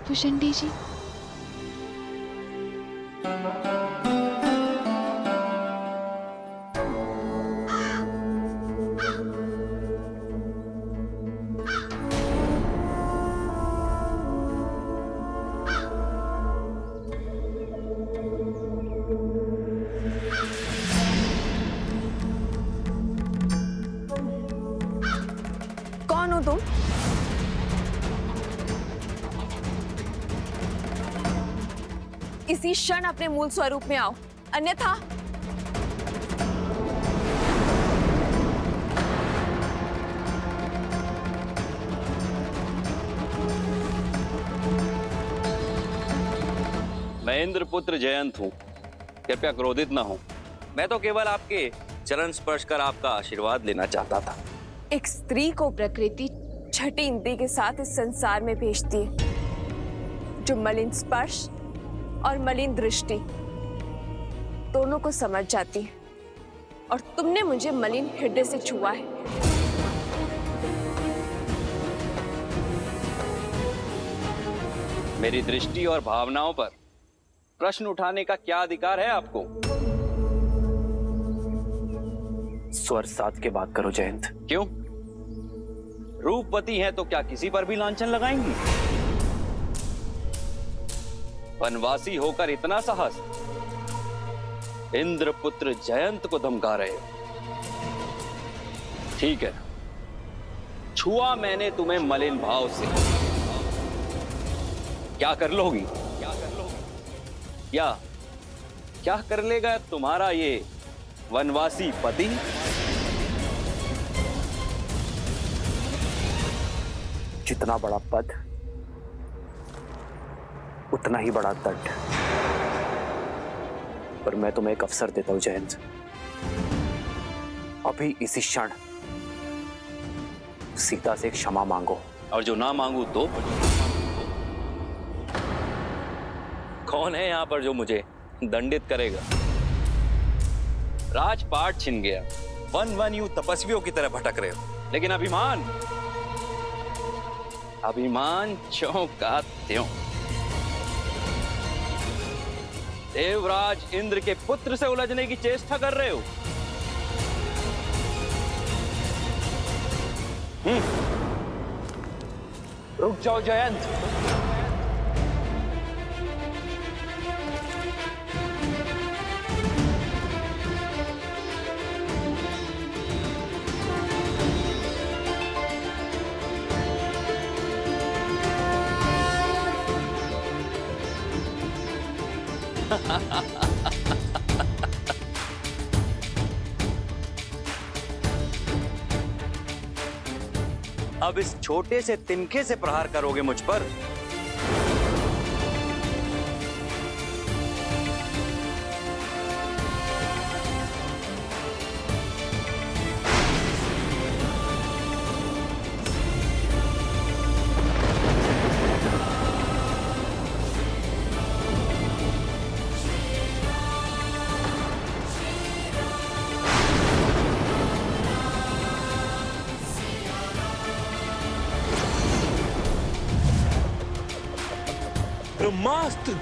भुषंडी जी। कौन हो तुम? इसी क्षण अपने मूल स्वरूप में आओ, अन्यथा मैं इंद्रपुत्र जयंत हूँ, कृपया क्रोधित न हो। मैं तो केवल आपके चरण स्पर्श कर आपका आशीर्वाद लेना चाहता था। एक स्त्री को प्रकृति छठी इंद्री के साथ इस संसार में भेजती है, जो मलिन स्पर्श और मलिन दृष्टि दोनों को समझ जाती है, और तुमने मुझे मलिन हृदय से छुआ है। मेरी दृष्टि और भावनाओं पर प्रश्न उठाने का क्या अधिकार है आपको? स्वर साध के बात करो जयंत। क्यों? रूपवती हैं तो क्या किसी पर भी लांछन लगाएंगी? वनवासी होकर इतना साहस, इंद्रपुत्र जयंत को धमका रहे हो। ठीक है, छुआ मैंने तुम्हें मलिन भाव से, क्या कर लोगी? क्या कर लेगा तुम्हारा ये वनवासी पति? जितना बड़ा पद उतना ही बड़ा दंड। पर मैं तुम्हें एक अवसर देता हूं जयंत, अभी इसी क्षण सीता से क्षमा मांगो। और जो ना मांगू तो? कौन है यहां पर जो मुझे दंडित करेगा? राजपाट छिन गया, वन वन यूं तपस्वियों की तरह भटक रहे हो, लेकिन अभिमान ज्यों का त्यों। देवराज इंद्र के पुत्र से उलझने की चेष्टा कर रहे हो। रुक जाओ जयंत। अब इस छोटे से तिनके से प्रहार करोगे मुझ पर? ब्रह्मास्त्र।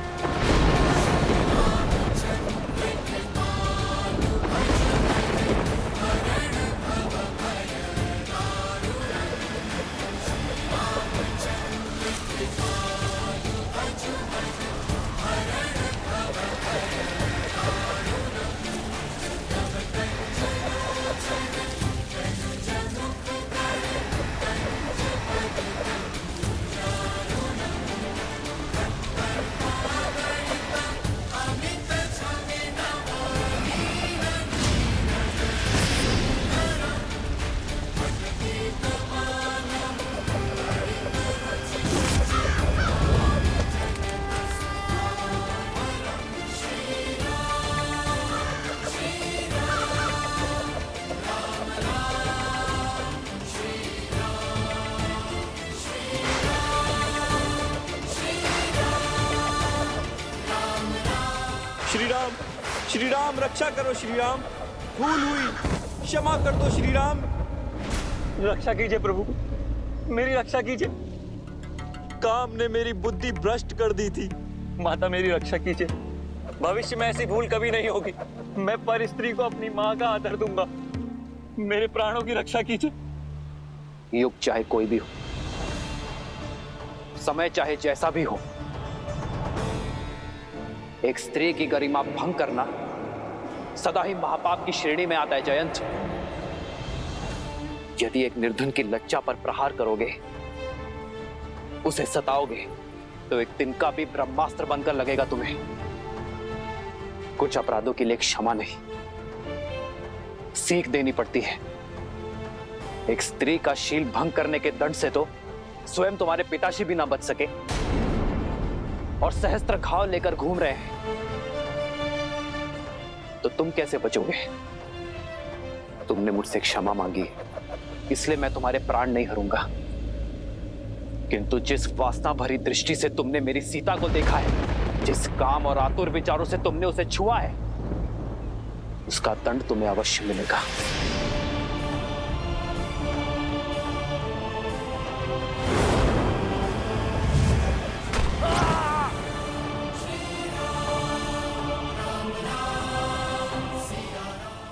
श्री राम रक्षा करो श्री राम, भूल हुई, क्षमा कर दो श्री राम। रक्षा कीजिए प्रभु, मेरी रक्षा कीजिए। काम ने मेरी बुद्धि भ्रष्ट कर दी थी। माता मेरी रक्षा कीजिए, भविष्य में ऐसी भूल कभी नहीं होगी। मैं पर स्त्री को अपनी माँ का आदर दूंगा। मेरे प्राणों की रक्षा कीजिए। युग चाहे कोई भी हो, समय चाहे जैसा भी हो, एक स्त्री की गरिमा भंग करना सदा ही महापाप की श्रेणी में आता है जयंत। यदि एक निर्धन की लज्जा पर प्रहार करोगे, उसे सताओगे, तो एक तिनका भी ब्रह्मास्त्र बनकर लगेगा तुम्हें। कुछ अपराधों के लिए क्षमा नहीं, सीख देनी पड़ती है। एक स्त्री का शील भंग करने के दंड से तो स्वयं तुम्हारे पिताश्री भी ना बच सके और सहस्त्र घाव लेकर घूम रहे हैं, तो तुम कैसे बचोगे? तुमने मुझसे क्षमा मांगी, इसलिए मैं तुम्हारे प्राण नहीं हरूंगा। किंतु जिस वासना भरी दृष्टि से तुमने मेरी सीता को देखा है, जिस काम और आतुर विचारों से तुमने उसे छुआ है, उसका दंड तुम्हें अवश्य मिलेगा।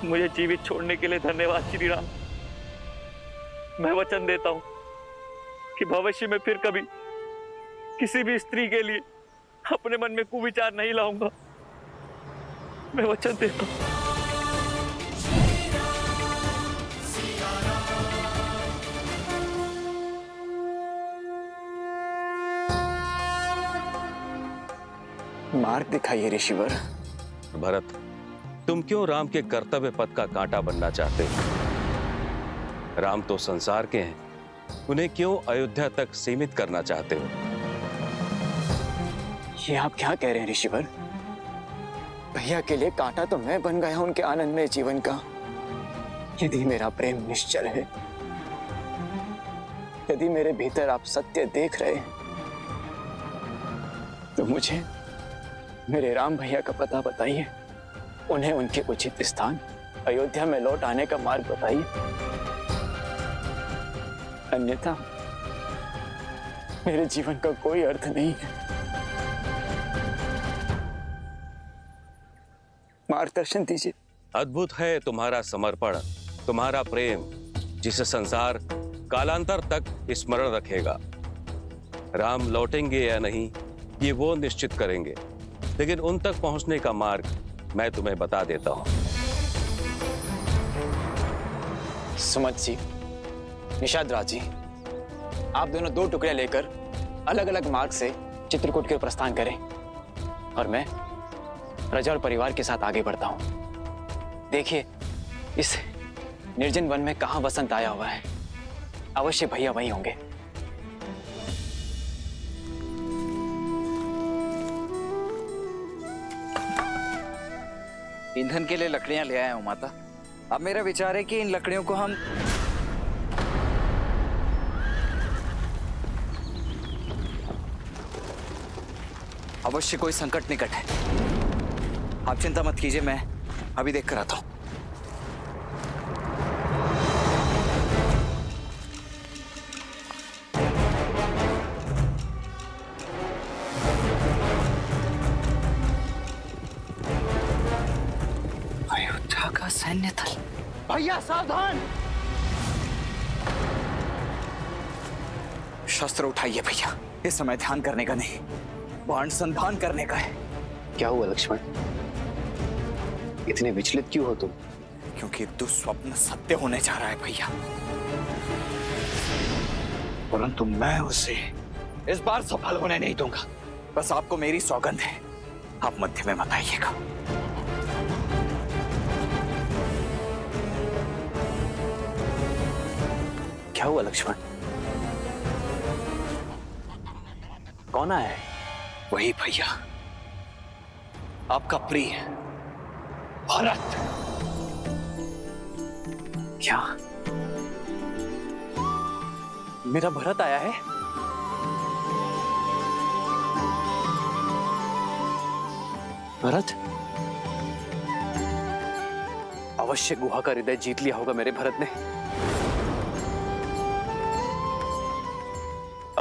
मुझे जीवित छोड़ने के लिए धन्यवाद श्री राम। मैं वचन देता हूं कि भविष्य में फिर कभी किसी भी स्त्री के लिए अपने मन में कुविचार नहीं लाऊंगा। मैं वचन देता हूं। मार्ग दिखाइए ऋषिवर। भरत, तुम क्यों राम के कर्तव्य पथ का कांटा बनना चाहते हो? राम तो संसार के हैं, उन्हें क्यों अयोध्या तक सीमित करना चाहते हो? ये आप क्या कह रहे हैं ऋषिवर? भैया के लिए कांटा तो मैं बन गया उनके आनंदमय जीवन का। यदि मेरा प्रेम निश्चल है, यदि मेरे भीतर आप सत्य देख रहे हैं, तो मुझे मेरे राम भैया का पता बताइए। उन्हें उनके उचित स्थान अयोध्या में लौट आने का मार्ग बताइए। अन्यथा मेरे जीवन का कोई अर्थ नहीं है। मार्गदर्शन दीजिए। अद्भुत है तुम्हारा समर्पण, तुम्हारा प्रेम, जिसे संसार कालांतर तक स्मरण रखेगा। राम लौटेंगे या नहीं, ये वो निश्चित करेंगे, लेकिन उन तक पहुंचने का मार्ग मैं तुम्हें बता देता हूं। सुमत जी, निषाद राज जी, आप दोनों दो टुकड़े लेकर अलग अलग मार्ग से चित्रकूट के प्रस्थान करें और मैं प्रजा और परिवार के साथ आगे बढ़ता हूं। देखिए, इस निर्जन वन में कहां वसंत आया हुआ है। अवश्य भैया वहीं होंगे। ईंधन के लिए लकड़ियां ले आया हूं माता। अब मेरा विचार है कि इन लकड़ियों को हम अवश्य कोई संकट निकट है। आप चिंता मत कीजिए, मैं अभी देख कर आता हूं। अयोध्या का सैन्य दल। भैया सावधान! शस्त्र उठाइए भैया, इस समय ध्यान करने का नहीं, बाण संधान करने का है। क्या हुआ लक्ष्मण? इतने विचलित क्यों हो तुम? क्योंकि दुस्वप्न सत्य होने जा रहा है भैया, परंतु मैं उसे इस बार सफल होने नहीं दूंगा। बस आपको मेरी सौगंध है, आप मध्य में मत आइएगा। क्या हुआ लक्ष्मण? कौन आया है? वही भैया, आपका प्रिय भरत। क्या मेरा भरत आया है? भरत? अवश्य गुहा का हृदय जीत लिया होगा मेरे भरत ने।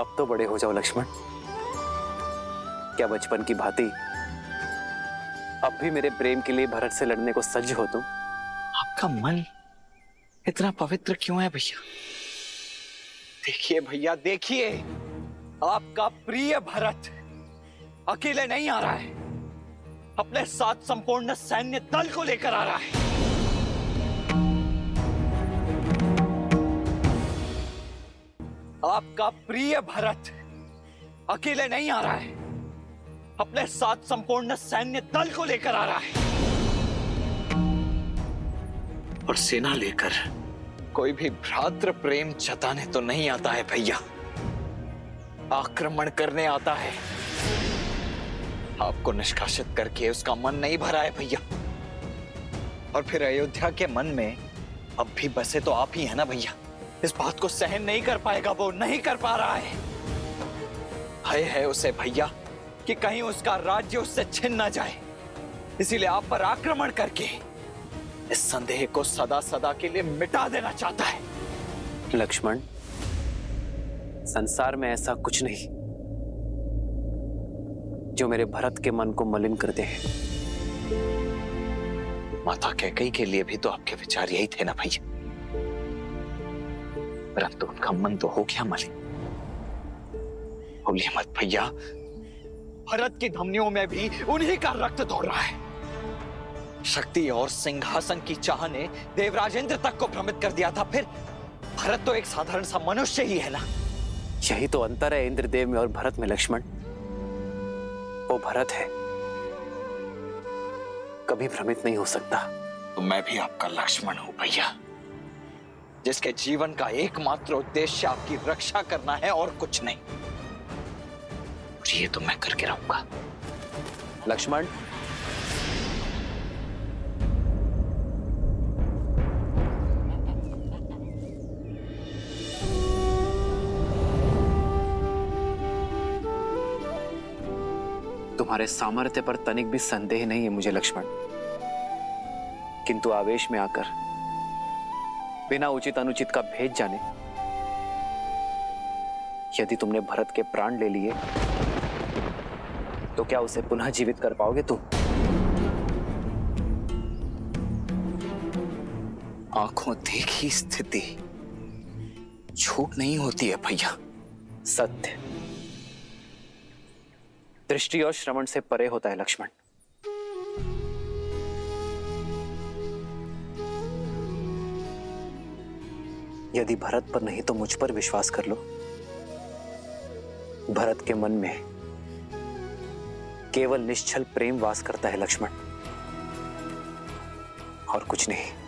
अब तो बड़े हो जाओ लक्ष्मण। क्या बचपन की भांति अब भी मेरे प्रेम के लिए भरत से लड़ने को सज्ज हो तुम? आपका मन इतना पवित्र क्यों है भैया? देखिए भैया, देखिए, आपका प्रिय भरत अकेले नहीं आ रहा है, अपने साथ संपूर्ण सैन्य दल को लेकर आ रहा है। आपका प्रिय भरत अकेले नहीं आ रहा है, अपने साथ संपूर्ण सैन्य दल को लेकर आ रहा है। और सेना लेकर कोई भी भ्रातृ प्रेम जताने तो नहीं आता है भैया, आक्रमण करने आता है। आपको निष्कासित करके उसका मन नहीं भरा है भैया, और फिर अयोध्या के मन में अब भी बसे तो आप ही है ना भैया। इस बात को सहन नहीं कर पाएगा, वो नहीं कर पा रहा है। भय है उसे भैया कि कहीं उसका राज्य उससे छिन ना जाए, इसीलिए आप पर आक्रमण करके इस संदेह को सदा सदा के लिए मिटा देना चाहता है। लक्ष्मण, संसार में ऐसा कुछ नहीं जो मेरे भरत के मन को मलिन कर दे। माता कैकेयी के लिए भी तो आपके विचार यही थे ना भैया, परंतु उनका मन तो हो गया मलिन। भूलिए मत भैया, भरत की धमनियों में भी उन्हीं का रक्त दौड़ रहा है। शक्ति और सिंहासन की चाह ने देवराज इंद्र तक को भ्रमित कर दिया था, फिर भरत तो एक साधारण सा मनुष्य ही है ना। यही तो अंतर है इंद्रदेव में और भरत में लक्ष्मण। वो भरत है, कभी भ्रमित नहीं हो सकता। तो मैं भी आपका लक्ष्मण हूं भैया, जिसके जीवन का एकमात्र उद्देश्य आपकी रक्षा करना है और कुछ नहीं। और ये तो मैं करके रहूंगा। लक्ष्मण, तुम्हारे सामर्थ्य पर तनिक भी संदेह नहीं है मुझे लक्ष्मण, किंतु आवेश में आकर बिना उचित अनुचित का भेद जाने यदि तुमने भरत के प्राण ले लिए तो क्या उसे पुनः जीवित कर पाओगे तुम? आंखों देखी स्थिति झूठ नहीं होती है भैया। सत्य दृष्टि और श्रवण से परे होता है लक्ष्मण। यदि भरत पर नहीं तो मुझ पर विश्वास कर लो। भरत के मन में केवल निश्चल प्रेम वास करता है लक्ष्मण, और कुछ नहीं।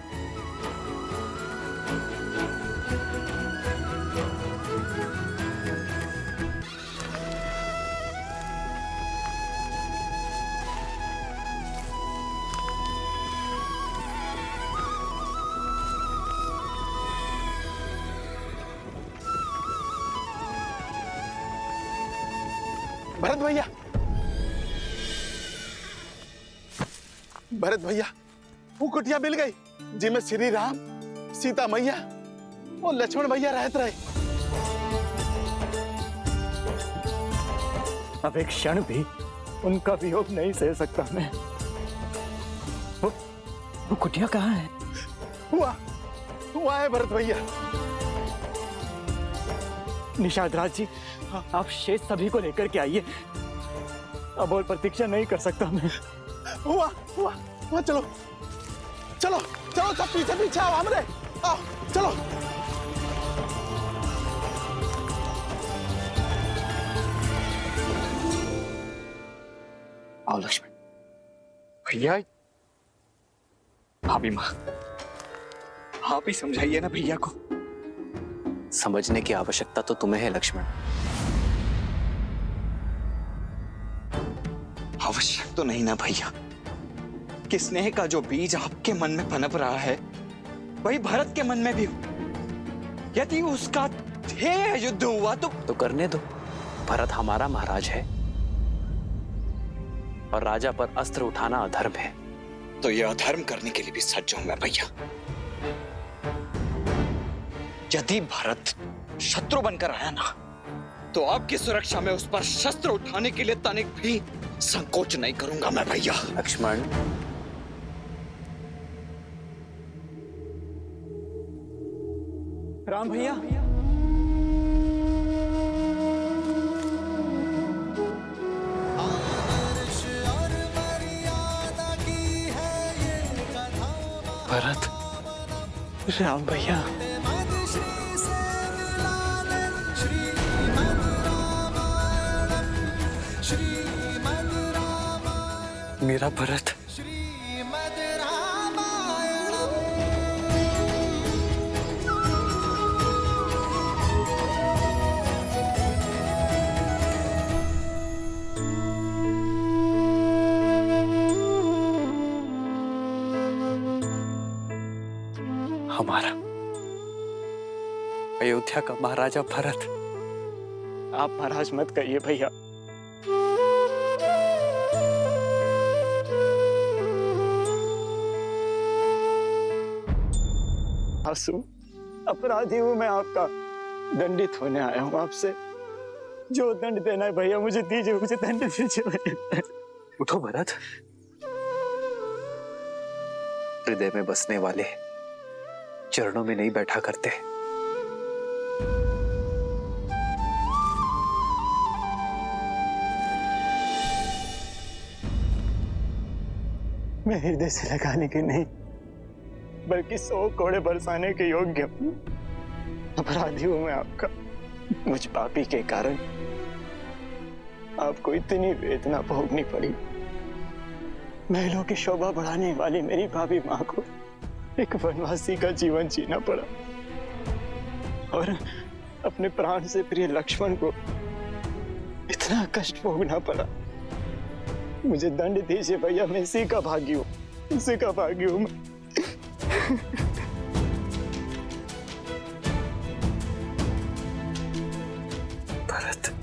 भरत भैया, भरत भैया, वो कुटिया मिल गई जिसमें श्री राम, सीता मैया और लक्ष्मण भैया रहते रहे। अब एक क्षण भी उनका वियोग नहीं सह सकता मैं। वो कुटिया कहाँ है? हुआ है भरत भैया। निषाद राज जी, आप शेष सभी को लेकर के आइए, अब और प्रतीक्षा नहीं कर सकता मैं। हुआ चलो चलो चलो, सब पीछे पीछे आओ, हमरे आओ, चलो। आओ लक्ष्मण भैया। भाभी माँ, आप ही समझाइए ना भैया को। समझने की आवश्यकता तो तुम्हें है लक्ष्मण। आवश्यक तो नहीं ना भैया, कि स्नेह का जो बीज आपके मन में पनप रहा है वही भरत के मन में भी हो। यदि उसका ध्येय युद्ध हुआ तो करने दो। भरत हमारा महाराज है और राजा पर अस्त्र उठाना अधर्म है। तो यह अधर्म करने के लिए भी सज्ज हूं मैं भैया। यदि भरत शत्रु बनकर आया ना तो आपकी सुरक्षा में उस पर शस्त्र उठाने के लिए तनिक भी संकोच नहीं करूंगा मैं भैया। लक्ष्मण, राम भैया, भरत, राम भैया, मेरा भरत। हमारा अयोध्या का महाराजा भरत। आप महाराज मत कहिए भैया। आंसू, अपराधी हूं मैं आपका, दंडित होने आया हूं आपसे। जो दंड देना है भैया मुझे दीजिए, मुझे दंड दीजिए भैया। उठो भरत, हृदय में बसने वाले चरणों में नहीं बैठा करते। मैं हृदय से लगाने के नहीं बल्कि 100 कोड़े बरसाने के योग्य हूं। अपराधी हूं मैं आपका। मुझ पापी के कारण आपको इतनी वेदना भोगनी पड़ी। महलों की शोभा बढ़ाने वाली मेरी भाभी मां को एक वनवासी का जीवन जीना पड़ा और अपने प्राण से प्रिय लक्ष्मण को इतना कष्ट भोगना पड़ा। मुझे दंड दीजिए भैया, मैं इसी का भागी हूं, इसी का भागी हूं मैं। भरत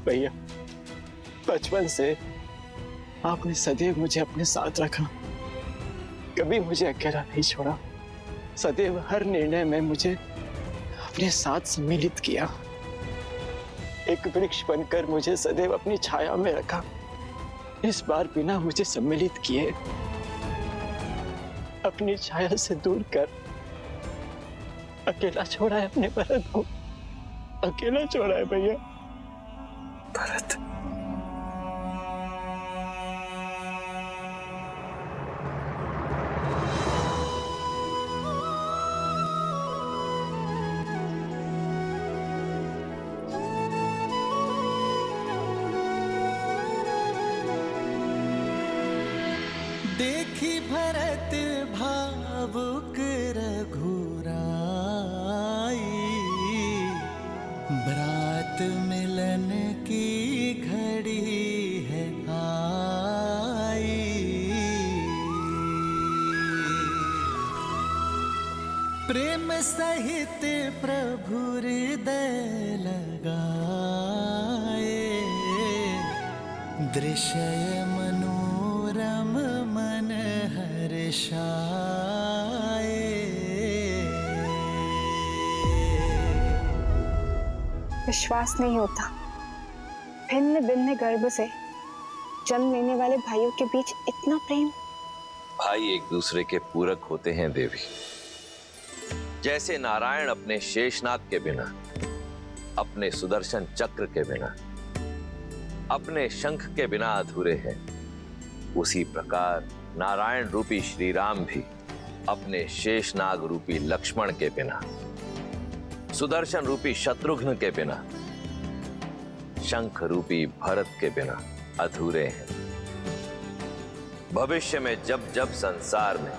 भैया, बचपन से आपने सदैव मुझे अपने साथ रखा, कभी मुझे अकेला नहीं छोड़ा। सदैव हर निर्णय में मुझे अपने साथ सम्मिलित किया। एक वृक्ष बनकर मुझे सदैव अपनी छाया में रखा। इस बार बिना मुझे सम्मिलित किए अपनी छाया से दूर कर अकेला छोड़ा है अपने भरत को, अकेला छोड़ा है भैया। भरत, देखी भरत भावुक रघुराई, ब्रात मिलन की घड़ी है आई। प्रेम सहित प्रभु हृदय लगाए, दृश्य मनोरम मन हर्षाए। विश्वास नहीं होता, भिन्न भिन्न गर्भ से जन्म लेने वाले भाइयों के बीच इतना प्रेम। भाई एक दूसरे के पूरक होते हैं देवी। जैसे नारायण अपने शेषनाग के बिना, अपने सुदर्शन चक्र के बिना, अपने शंख के बिना अधूरे हैं, उसी प्रकार नारायण रूपी श्री राम भी अपने शेषनाग रूपी लक्ष्मण के बिना, सुदर्शन रूपी शत्रुघ्न के बिना, शंख रूपी भरत के बिना अधूरे हैं। भविष्य में जब जब संसार में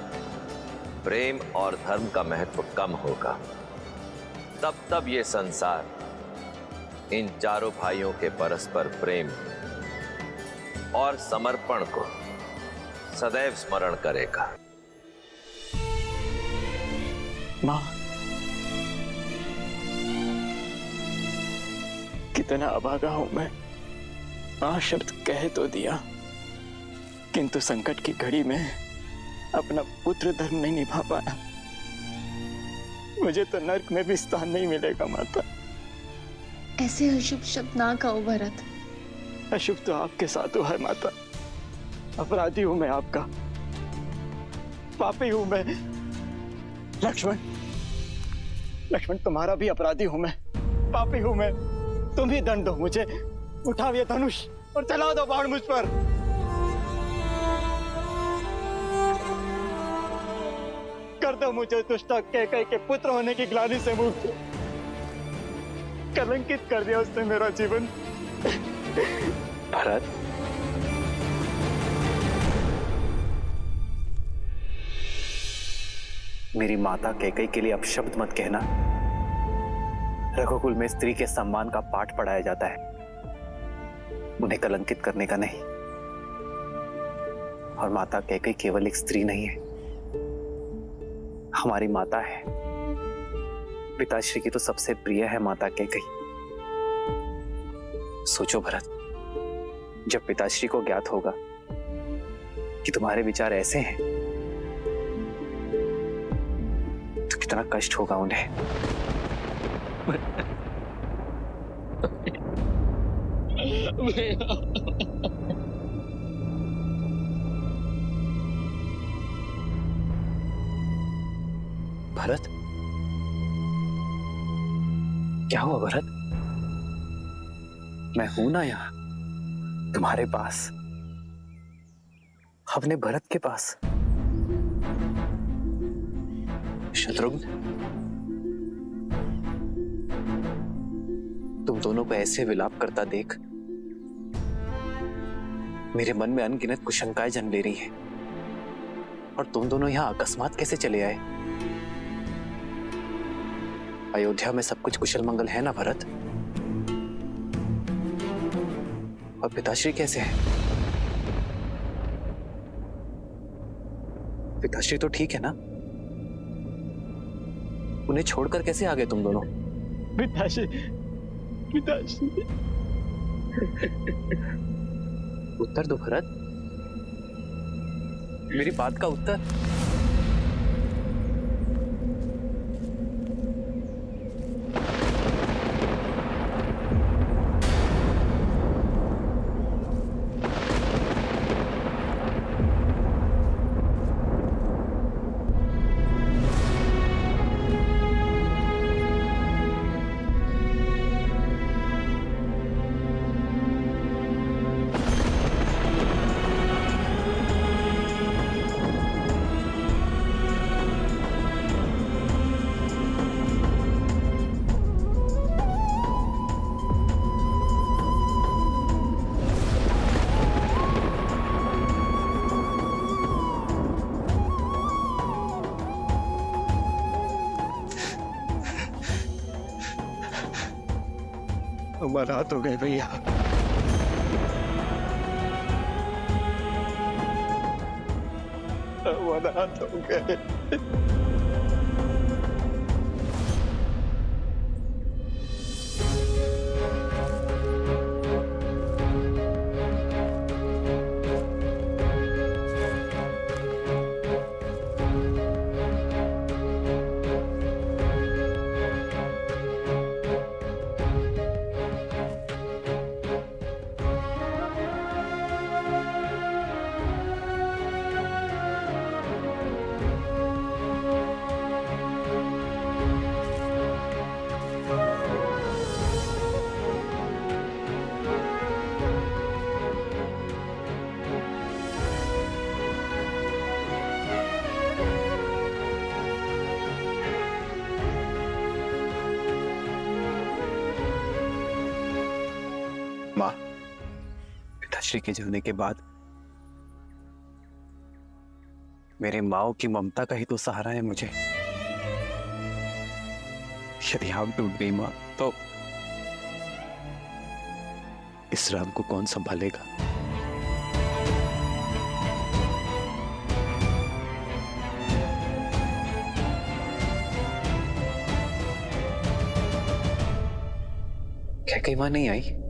प्रेम और धर्म का महत्व कम होगा, तब तब ये संसार इन चारों भाइयों के परस्पर प्रेम और समर्पण को सदैव स्मरण करेगा। मां, कितना अभागा हूं मैं। मां शब्द कह तो दिया, किंतु संकट की घड़ी में अपना पुत्र धर्म नहीं निभा पाया। मुझे तो नर्क में भी स्थान नहीं मिलेगा माता। ऐसे अशुभ शब्द ना कहो भरत। अशुभ तो आपके साथ हुआ है माता। अपराधी हूं मैं आपका, पापी हूं मैं। लक्ष्मण, लक्ष्मण तुम्हारा भी अपराधी हूं मैं, पापी हूं मैं। तुम ही दंड दो मुझे। उठाओ ये धनुष और चला दो बाण मुझ पर। कर दो मुझे दुष्टा कैकई के पुत्र होने की ग्लानि से मुक्त। कलंकित कर दिया उसने मेरा जीवन। भरत, मेरी माता कैकई के लिए अपशब्द मत कहना। रघुकुल में स्त्री के सम्मान का पाठ पढ़ाया जाता है, उन्हें कलंकित करने का नहीं। और माता कैकई केवल एक स्त्री नहीं है, हमारी माता है। पिताश्री की तो सबसे प्रिय है माता कैकई। सोचो भरत, जब पिताश्री को ज्ञात होगा कि तुम्हारे विचार ऐसे हैं तो कितना कष्ट होगा उन्हें। भरत, क्या हुआ भरत? मैं हूं ना यहां तुम्हारे पास, अपने भरत के पास। शत्रुघ्न, तुम दोनों को ऐसे विलाप करता देख मेरे मन में अनगिनत कुशंकाएं जन्म ले रही हैं। और तुम दोनों यहां अकस्मात कैसे चले आए? अयोध्या में सब कुछ कुशल मंगल है ना भरत? और पिताश्री कैसे हैं? पिताश्री तो ठीक है ना? उन्हें छोड़कर कैसे आ गए तुम दोनों? पिताश्री, पिताश्री। उत्तर दो भरत, मेरी बात का उत्तर। हमारा हाथ हो गए भैया। हमारा हाथ हो गए। माँ, पिताश्री के जाने के बाद मेरे माओ की ममता का ही तो सहारा है मुझे। यदि आप टूट गई माँ, तो इस राम को कौन संभालेगा? क्या कई माँ नहीं आई?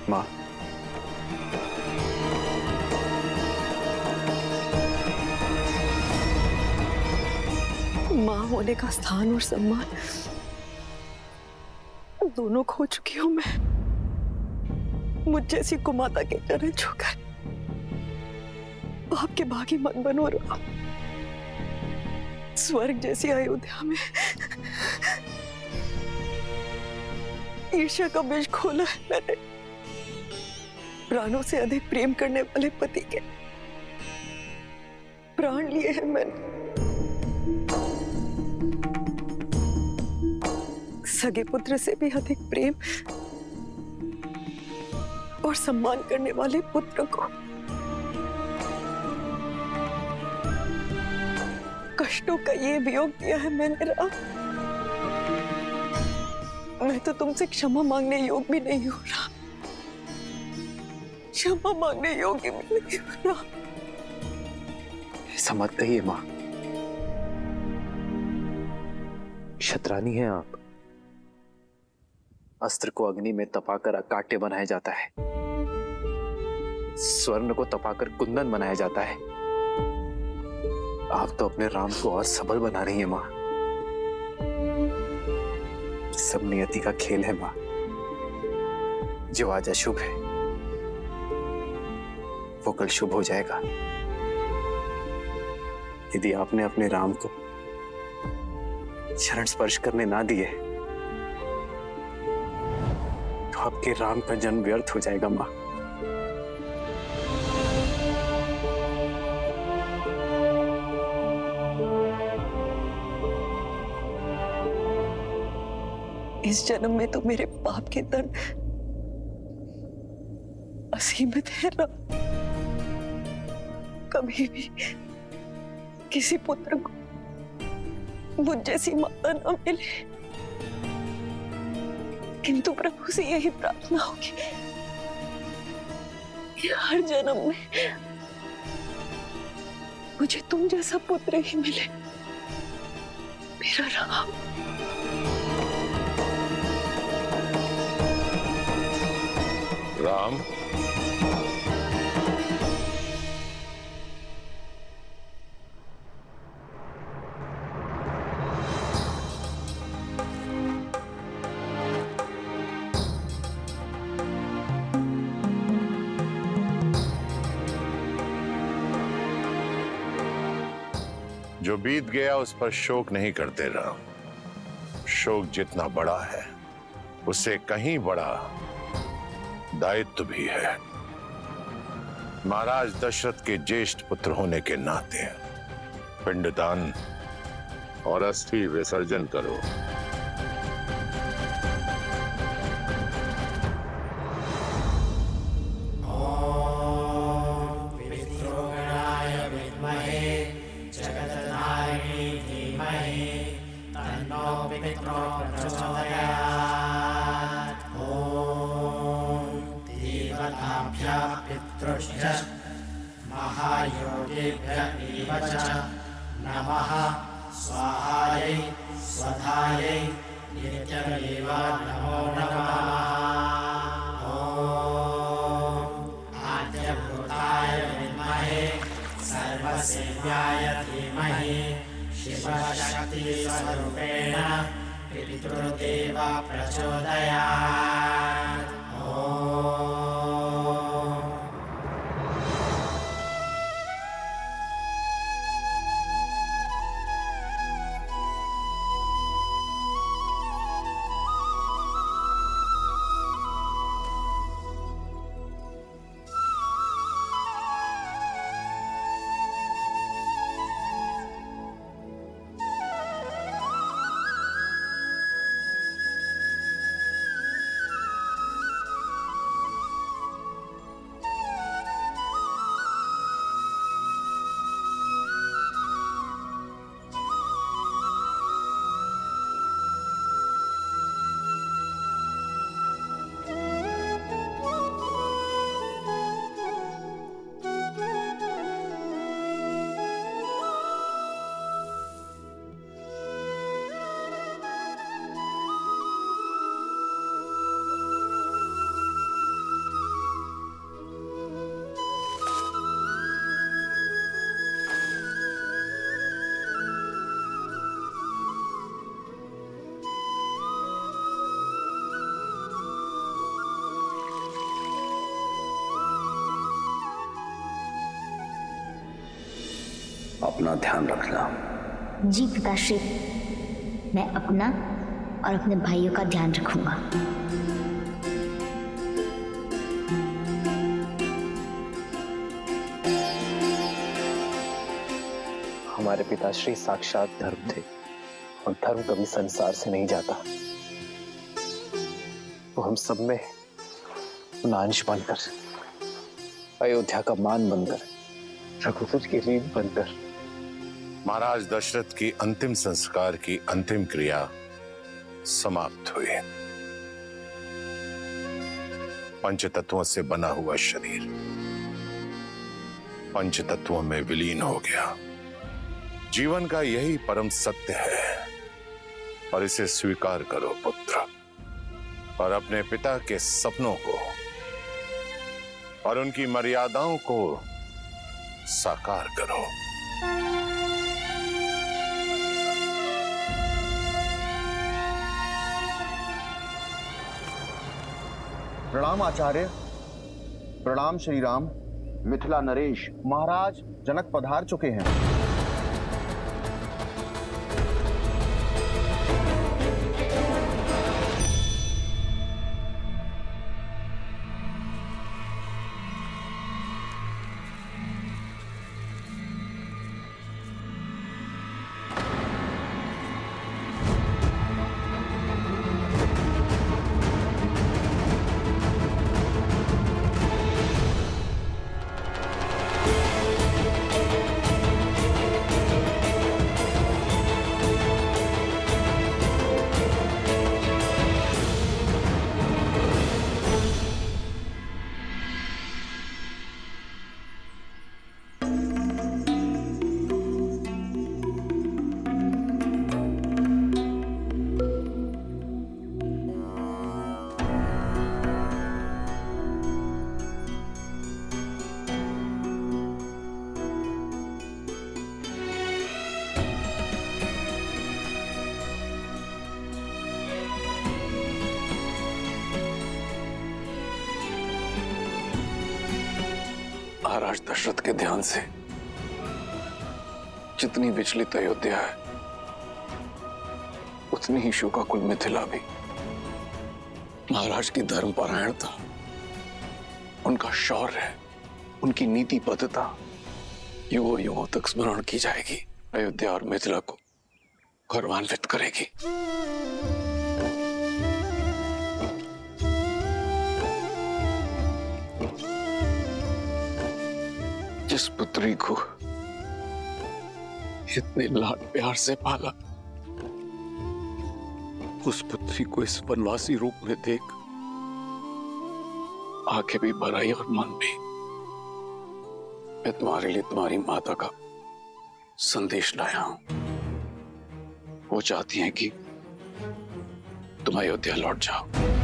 माँ, माँ होने का स्थान और सम्मान दोनों खो चुकी हूं मैं। मुझ जैसी कुमाता के चरण छूकर आपके भागी मत बनो राम। स्वर्ग जैसी अयोध्या में ईर्ष्या का बीज खोला है मैंने। प्राणों से अधिक प्रेम करने वाले पति के प्राण लिए हैं मैंने। सगे पुत्र से भी अधिक प्रेम और सम्मान करने वाले पुत्र को कष्टों का ये वियोग दिया है मैंने राम। मैं तो तुमसे क्षमा मांगने योग्य भी नहीं हूं राम। क्षमा मांगने योग्य भी नहीं हूं राम। ऐसा मत कहिए माँ, क्षत्रानी हैं आप। अस्त्र को अग्नि में तपाकर अकाट्य बनाया जाता है, स्वर्ण को तपाकर कुंदन बनाया जाता है। आप तो अपने राम को और सबल बना रही हैं माँ। सब नियति का खेल है माँ। जो आज अशुभ है वो कल शुभ हो जाएगा। यदि आपने अपने राम को चरण स्पर्श करने ना दिए तो आपके राम का जन्म व्यर्थ हो जाएगा मां। इस जन्म में तो मेरे पाप के दंड असीमित है राम। कभी भी किसी पुत्र को मुझ जैसी माता न मिले, किंतु प्रभु से यही प्रार्थना होगी कि हर जन्म में मुझे तुम जैसा पुत्र ही मिले, मेरा राम। राम, जो बीत गया उस पर शोक नहीं करते राम। शोक जितना बड़ा है उससे कहीं बड़ा दायित्व भी है। महाराज दशरथ के ज्येष्ठ पुत्र होने के नाते पिंडदान और अस्थि विसर्जन करो। नमः स्वाहायै स्वधायै नित्यमेवा नमो नमः। ॐ आद्यभूताय विद्महे सर्वसेव्याय धीमहि शिवशक्तिस्वरूपेण पितृदेव प्रचोदयात्। अपना ध्यान रखना। जी पिताश्री, मैं अपना और अपने भाइयों का ध्यान रखूंगा। हमारे पिताश्री साक्षात धर्म थे और धर्म कभी संसार से नहीं जाता। वो हम सब में अंश बनकर, अयोध्या का मान बनकर, रघुकुल की रीत बनकर। महाराज दशरथ की अंतिम संस्कार की अंतिम क्रिया समाप्त हुई। पंचतत्वों से बना हुआ शरीर पंचतत्वों में विलीन हो गया। जीवन का यही परम सत्य है और इसे स्वीकार करो पुत्र, और अपने पिता के सपनों को और उनकी मर्यादाओं को साकार करो। प्रणाम आचार्य, प्रणाम श्री राम। मिथिला नरेश, महाराज जनक पधार चुके हैं। महाराज दशरथ के ध्यान से जितनी विचलित अयोध्या है, उतनी ही शोकाकुल मिथिला भी। महाराज की धर्मपरायणता, उनका शौर्य, उनकी नीतिबद्धता युगों युगों तक स्मरण की जाएगी। अयोध्या और मिथिला को गौरवान्वित करेगी। जिस पुत्री को इतने लाड प्यार से पाला, उस पुत्री को इस वनवासी रूप में देख आंखें भी भर आई और मन भी। मैं तुम्हारे लिए तुम्हारी माता का संदेश लाया हूं। वो चाहती हैं कि तुम अयोध्या लौट जाओ।